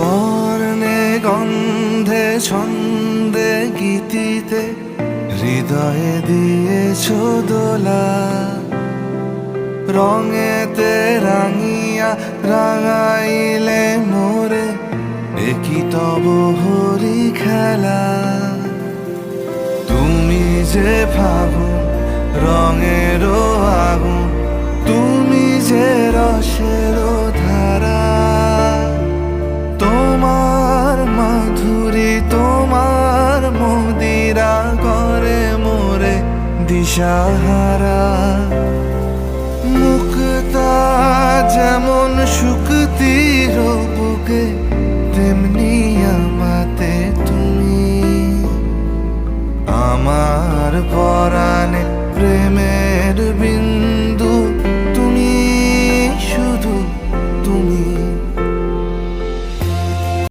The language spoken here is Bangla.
বর্ণে গন্ধে ছন্দে গীতিতে হৃদয়ে দিয়েছ দোলা, রঙেতে রাঙিয়া রাঙাইলে মোরে একই তব হরি খেলা। তুমি যে ফাগুন রঙের আগুন, তুমি যে রসের ধারা, তোমার মাধুরী তোমার মদিরা করে মোরে দিশাহারা। মুক্তা যেমন শুকতির বুকে